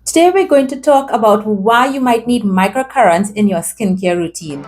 Today we're going to talk about why you might need microcurrents in your skincare routine.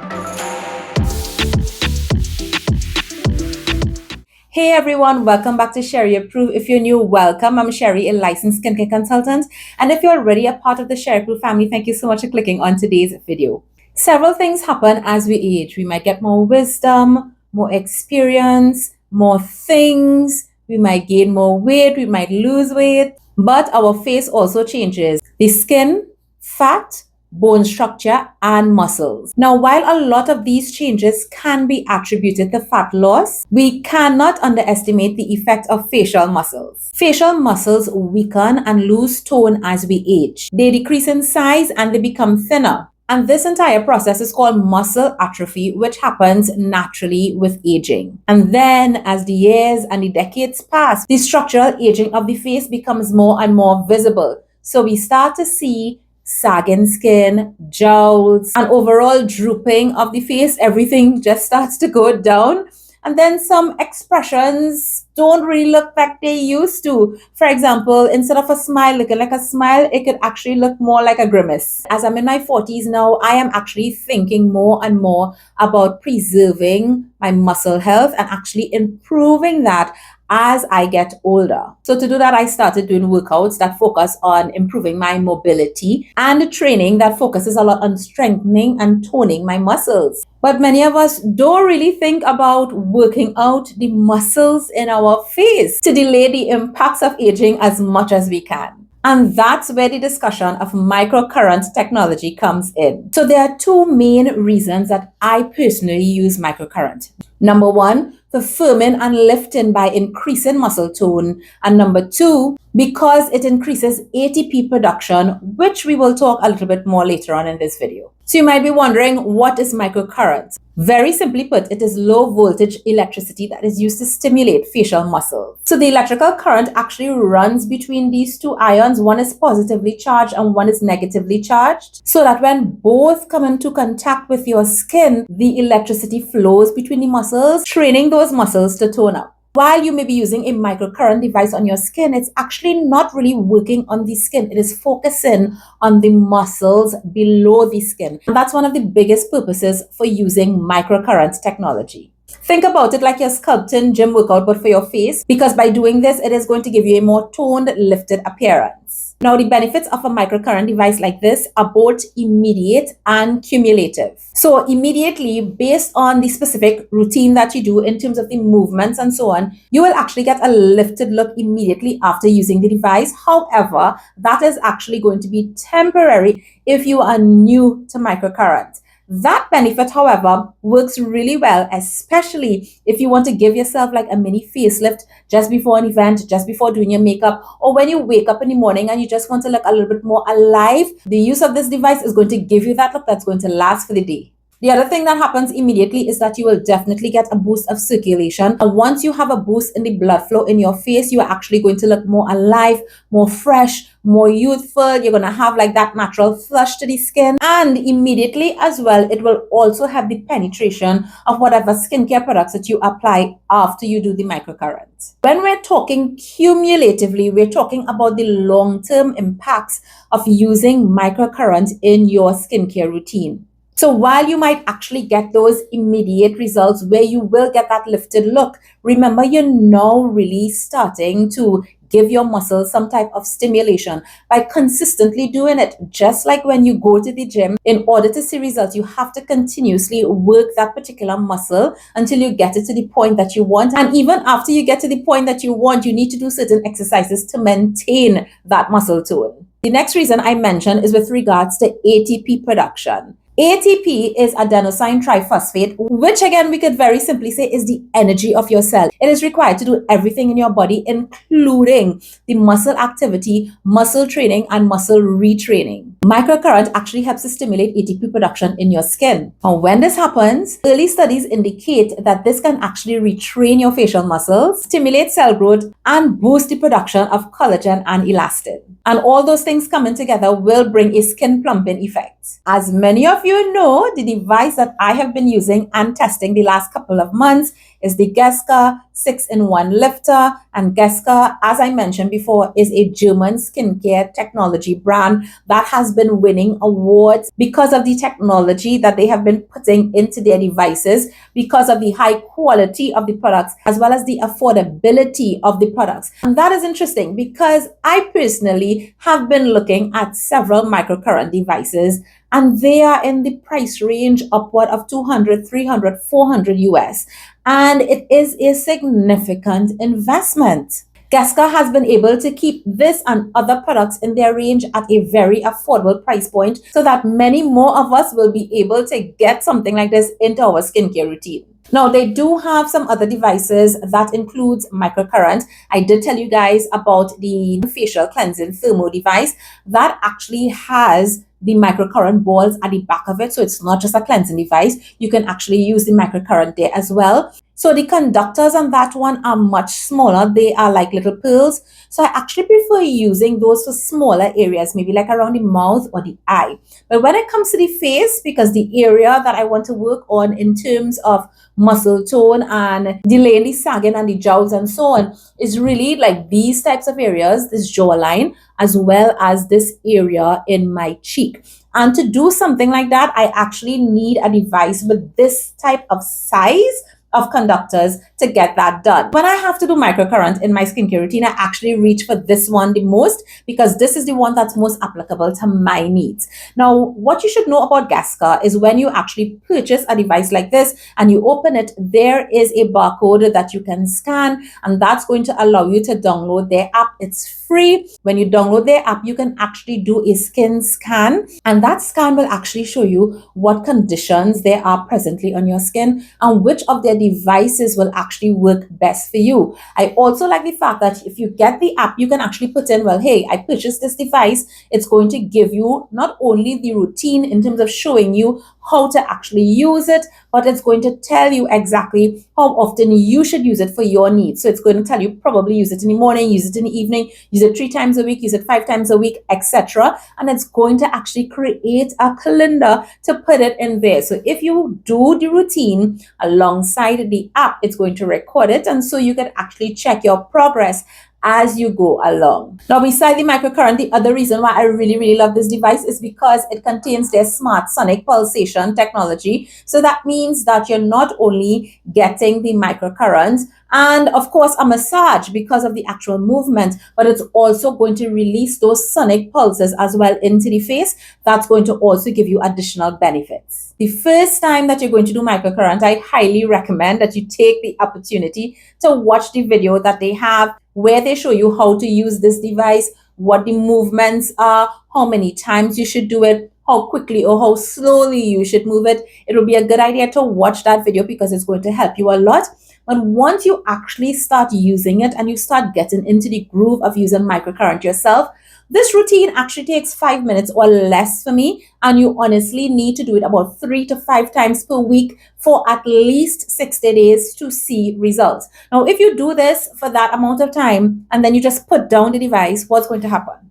Hey everyone, welcome back to Sheri Approved. If you're new, welcome. I'm Sheri, a licensed skincare consultant. And if you're already a part of the Sheri Approved family, thank you so much for clicking on today's video. Several things happen as we age. We might get more wisdom, more experience, more things. We might gain more weight, we might lose weight. But our face also changes. The skin, fat, bone structure, and muscles. Now, while a lot of these changes can be attributed to fat loss, we cannot underestimate the effect of facial muscles. Facial muscles weaken and lose tone as we age. They decrease in size and they become thinner. And this entire process is called muscle atrophy, which happens naturally with aging. And then as the years and the decades pass, the structural aging of the face becomes more and more visible. So we start to see sagging skin, jowls, and overall drooping of the face. Everything just starts to go down. And then some expressions don't really look like they used to. For example, instead of a smile looking like a smile, it could actually look more like a grimace. As I'm in my 40s now, I am actually thinking more and more about preserving my muscle health and actually improving that as I get older. So to do that, I started doing workouts that focus on improving my mobility and training that focuses a lot on strengthening and toning my muscles. But many of us don't really think about working out the muscles in our face to delay the impacts of aging as much as we can. And that's where the discussion of microcurrent technology comes in. So there are two main reasons that I personally use microcurrent. Number one, for firming and lifting by increasing muscle tone. And number two, because it increases ATP production, which we will talk a little bit more later on in this video. So you might be wondering, what is microcurrent? Very simply put, it is low voltage electricity that is used to stimulate facial muscles. So the electrical current actually runs between these two ions. One is positively charged and one is negatively charged. So that when both come into contact with your skin, the electricity flows between the muscles, training those muscles to tone up. While you may be using a microcurrent device on your skin, it's actually not really working on the skin. It is focusing on the muscles below the skin. And that's one of the biggest purposes for using microcurrent technology. Think about it like you're sculpting gym workout, but for your face, because by doing this, it is going to give you a more toned, lifted appearance. Now, the benefits of a microcurrent device like this are both immediate and cumulative. So immediately, based on the specific routine that you do in terms of the movements and so on, you will actually get a lifted look immediately after using the device. However, that is actually going to be temporary if you are new to microcurrent. That benefit, however, works really well, especially if you want to give yourself like a mini facelift just before an event, just before doing your makeup, or when you wake up in the morning and you just want to look a little bit more alive. The use of this device is going to give you that look that's going to last for the day. The other thing that happens immediately is that you will definitely get a boost of circulation. And once you have a boost in the blood flow in your face, you are actually going to look more alive, more fresh, more youthful. You're going to have like that natural flush to the skin. And immediately as well, it will also have the penetration of whatever skincare products that you apply after you do the microcurrent. When we're talking cumulatively, we're talking about the long-term impacts of using microcurrent in your skincare routine. So while you might actually get those immediate results where you will get that lifted look, remember you're now really starting to give your muscles some type of stimulation by consistently doing it. Just like when you go to the gym, in order to see results, you have to continuously work that particular muscle until you get it to the point that you want. And even after you get to the point that you want, you need to do certain exercises to maintain that muscle tone. The next reason I mentioned is with regards to ATP production. ATP is adenosine triphosphate, which again we could very simply say is the energy of your cell. It is required to do everything in your body, including the muscle activity, muscle training, and muscle retraining. Microcurrent actually helps to stimulate ATP production in your skin. Now, when this happens, early studies indicate that this can actually retrain your facial muscles, stimulate cell growth, and boost the production of collagen and elastin. And all those things coming together will bring a skin plumping effect. As many of you know, the device that I have been using and testing the last couple of months is the Geske 6-in-1 lifter. And Geske, as I mentioned before, is a German skincare technology brand that has been winning awards because of the technology that they have been putting into their devices, because of the high quality of the products, as well as the affordability of the products. And that is interesting because I personally have been looking at several microcurrent devices, and they are in the price range upward of 200, 300, 400 US. And it is a significant investment. Geske has been able to keep this and other products in their range at a very affordable price point so that many more of us will be able to get something like this into our skincare routine. Now, they do have some other devices that includes microcurrent. I did tell you guys about the facial cleansing thermo device that actually has the microcurrent balls at the back of it. So it's not just a cleansing device. You can actually use the microcurrent there as well. So the conductors on that one are much smaller. They are like little pearls. So I actually prefer using those for smaller areas, maybe like around the mouth or the eye. But when it comes to the face, because the area that I want to work on in terms of muscle tone and delaying the sagging and the jowls and so on is really like these types of areas, this jawline, as well as this area in my cheek. And to do something like that, I actually need a device with this type of size of conductors to get that done. When I have to do microcurrent in my skincare routine, I actually reach for this one the most because this is the one that's most applicable to my needs. Now, what you should know about Geske is when you actually purchase a device like this and you open it, there is a barcode that you can scan, and that's going to allow you to download their app. It's free. When you download their app, you can actually do a skin scan, and that scan will actually show you what conditions there are presently on your skin and which of their devices will actually work best for you. I also like the fact that if you get the app, you can actually put in, well, hey, I purchased this device. It's going to give you not only the routine in terms of showing you how to actually use it, but it's going to tell you exactly how often you should use it for your needs. So it's going to tell you probably use it in the morning, use it in the evening, use it 3 times a week, use it 5 times a week, etc. And it's going to actually create a calendar to put it in there. So if you do the routine alongside the app, it's going to record it, and so you can actually check your progress as you go along. Now, beside the microcurrent, the other reason why I really love this device is because it contains their smart sonic pulsation technology. So that means that you're not only getting the microcurrent and of course a massage because of the actual movement, but it's also going to release those sonic pulses as well into the face. That's going to also give you additional benefits. The first time that you're going to do microcurrent, I highly recommend that you take the opportunity to watch the video that they have where they show you how to use this device, what the movements are, how many times you should do it, how quickly or how slowly you should move it. It will be a good idea to watch that video because it's going to help you a lot. But once you actually start using it and you start getting into the groove of using microcurrent yourself, this routine actually takes 5 minutes or less for me, and you honestly need to do it about 3 to 5 times per week for at least 60 days to see results. Now, if you do this for that amount of time and then you just put down the device, what's going to happen?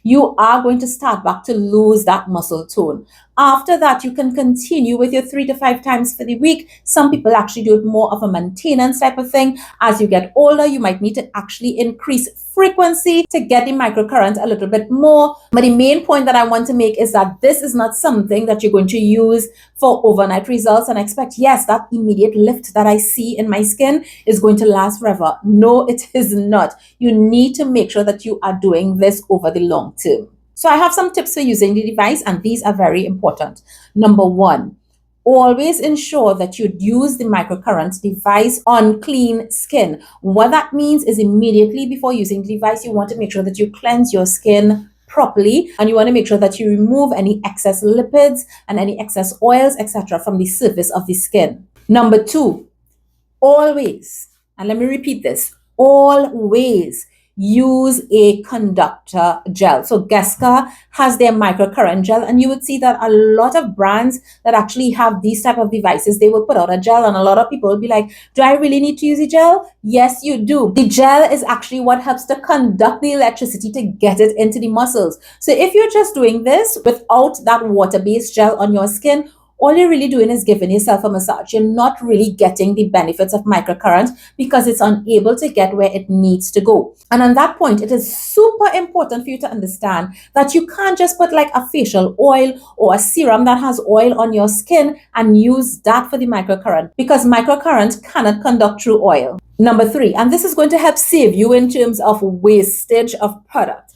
You are going to start back to lose that muscle tone. After that, you can continue with your 3 to 5 times for the week. Some people actually do it more of a maintenance type of thing. As you get older, you might need to actually increase frequency to get the microcurrent a little bit more. But the main point that I want to make is that this is not something that you're going to use for overnight results and expect, yes, that immediate lift that I see in my skin is going to last forever. No, it is not. You need to make sure that you are doing this over the long term. So I have some tips for using the device, and these are very important. Number 1, always ensure that you use the microcurrent device on clean skin. What that means is immediately before using the device, you want to make sure that you cleanse your skin properly, and you want to make sure that you remove any excess lipids and any excess oils, etc. from the surface of the skin. Number 2, always, and let me repeat this, always use a conductor gel. So Geske has their microcurrent gel, and you would see that a lot of brands that actually have these type of devices, they will put out a gel, and a lot of people will be like, do I really need to use a gel? Yes, you do. The gel is actually what helps to conduct the electricity to get it into the muscles. So if you're just doing this without that water-based gel on your skin, all you're really doing is giving yourself a massage. You're not really getting the benefits of microcurrent because it's unable to get where it needs to go. And on that point, it is super important for you to understand that you can't just put like a facial oil or a serum that has oil on your skin and use that for the microcurrent, because microcurrent cannot conduct through oil. Number 3, and this is going to help save you in terms of wastage of product.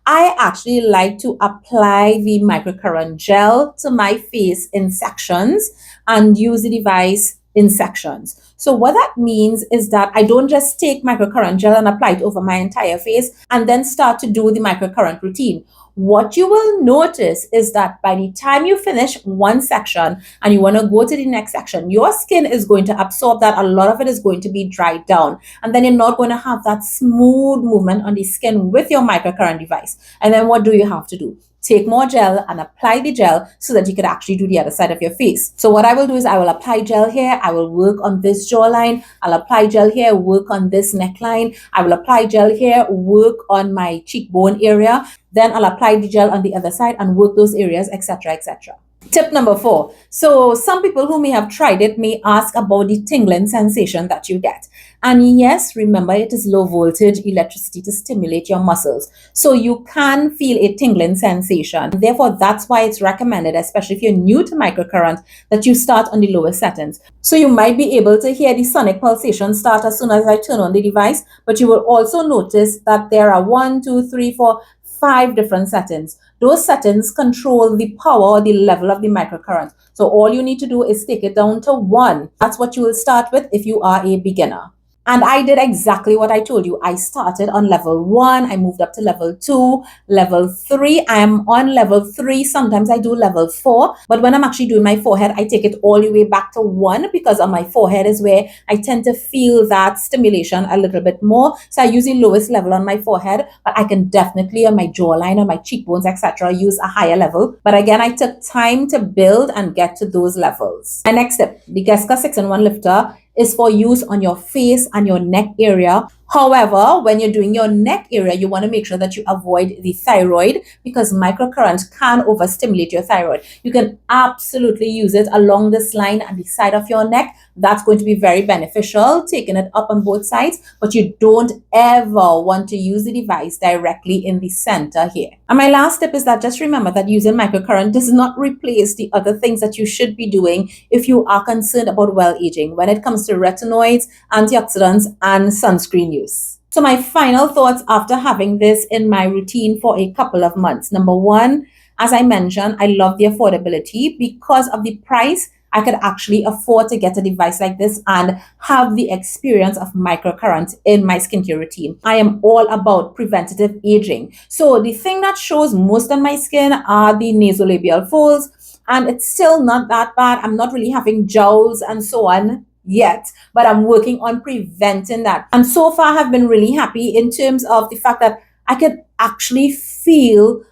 I actually like to apply the microcurrent gel to my face in sections and use the device in sections. So what that means is that I don't just take microcurrent gel and apply it over my entire face and then start to do the microcurrent routine. What you will notice is that by the time you finish one section and you want to go to the next section, your skin is going to absorb that. A lot of it is going to be dried down, and then you're not going to have that smooth movement on the skin with your microcurrent device. And then what do you have to do? Take more gel and apply the gel so that you could actually do the other side of your face. So what I will do is I will apply gel here, I will work on this jawline, I'll apply gel here, work on this neckline, I will apply gel here, work on my cheekbone area, then I'll apply the gel on the other side and work those areas, etc., etc. Tip number 4. So some people who may have tried it may ask about the tingling sensation that you get. And yes, remember, it is low voltage electricity to stimulate your muscles. So you can feel a tingling sensation. Therefore, that's why it's recommended, especially if you're new to microcurrent, that you start on the lowest settings. So you might be able to hear the sonic pulsation start as soon as I turn on the device, but you will also notice that there are 1, 2, 3, 4, 5 different settings. Those settings control the power or the level of the microcurrent. So all you need to do is take it down to 1. That's what you will start with if you are a beginner. And I did exactly what I told you. I started on level 1, I moved up to level 2, level 3. I am on level 3. Sometimes I do level 4. But when I'm actually doing my forehead, I take it all the way back to 1, because on my forehead is where I tend to feel that stimulation a little bit more. So I use the lowest level on my forehead, but I can definitely on my jawline, on my cheekbones, etc. use a higher level. But again, I took time to build and get to those levels. My next step, the Geske 6-in-1 lifter, is for use on your face and your neck area. However, when you're doing your neck area, you want to make sure that you avoid the thyroid, because microcurrent can overstimulate your thyroid. You can absolutely use it along this line and the side of your neck. That's going to be very beneficial, taking it up on both sides, but you don't ever want to use the device directly in the center here. And my last tip is that just remember that using microcurrent does not replace the other things that you should be doing if you are concerned about well aging when it comes to retinoids, antioxidants, and sunscreen use. So my final thoughts after having this in my routine for a couple of months. Number 1, as I mentioned, I love the affordability. Because of the price, I could actually afford to get a device like this and have the experience of microcurrent in my skincare routine. I am all about preventative aging. So the thing that shows most on my skin are the nasolabial folds, and it's still not that bad. I'm not really having jowls and so on yet, but I'm working on preventing that. And so far, I've been really happy in terms of the fact that I could actually feel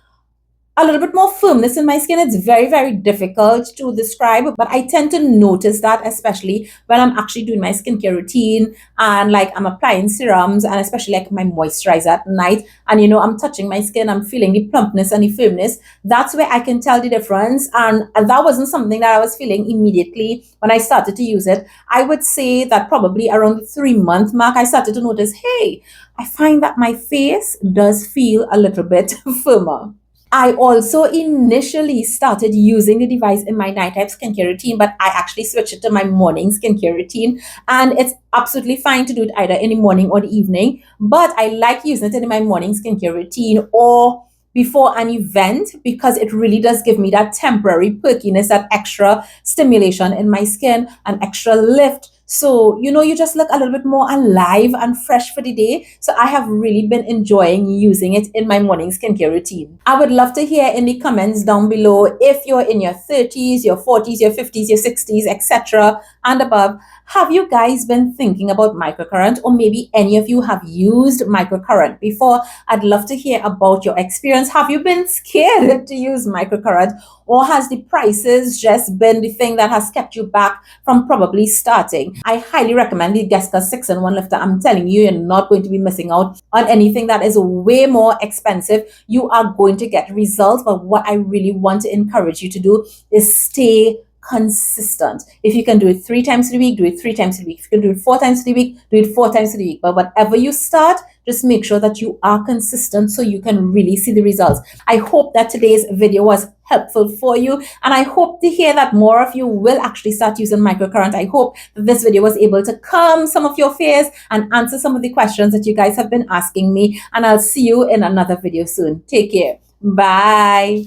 a little bit more firmness in my skin. It's very, very difficult to describe, but I tend to notice that, especially when I'm actually doing my skincare routine and like I'm applying serums and especially like my moisturizer at night. And I'm touching my skin, I'm feeling the plumpness and the firmness. That's where I can tell the difference. And that wasn't something that I was feeling immediately when I started to use it. I would say that probably around the 3-month mark, I started to notice, hey, I find that my face does feel a little bit firmer. I also initially started using the device in my nighttime skincare routine, but I actually switched it to my morning skincare routine. And it's absolutely fine to do it either in the morning or the evening. But I like using it in my morning skincare routine or before an event, because it really does give me that temporary perkiness, that extra stimulation in my skin, an extra lift So, you just look a little bit more alive and fresh for the day. So I have really been enjoying using it in my morning skincare routine. I would love to hear in the comments down below if you're in your 30s, your 40s, your 50s, your 60s, etc. and above. Have you guys been thinking about microcurrent, or maybe any of you have used microcurrent before? I'd love to hear about your experience. Have you been scared to use microcurrent, or has the prices just been the thing that has kept you back from probably starting? I highly recommend the Geske 6-in-1 lifter. I'm telling you, you're not going to be missing out on anything that is way more expensive. You are going to get results, but what I really want to encourage you to do is stay consistent. If you can do it 3 times a week, do it 3 times a week. If you can do it 4 times a week, do it 4 times a week. But whatever you start, just make sure that you are consistent so you can really see the results. I hope that today's video was helpful for you, and I hope to hear that more of you will actually start using microcurrent. I hope that this video was able to calm some of your fears and answer some of the questions that you guys have been asking me, and I'll see you in another video soon. Take care. Bye.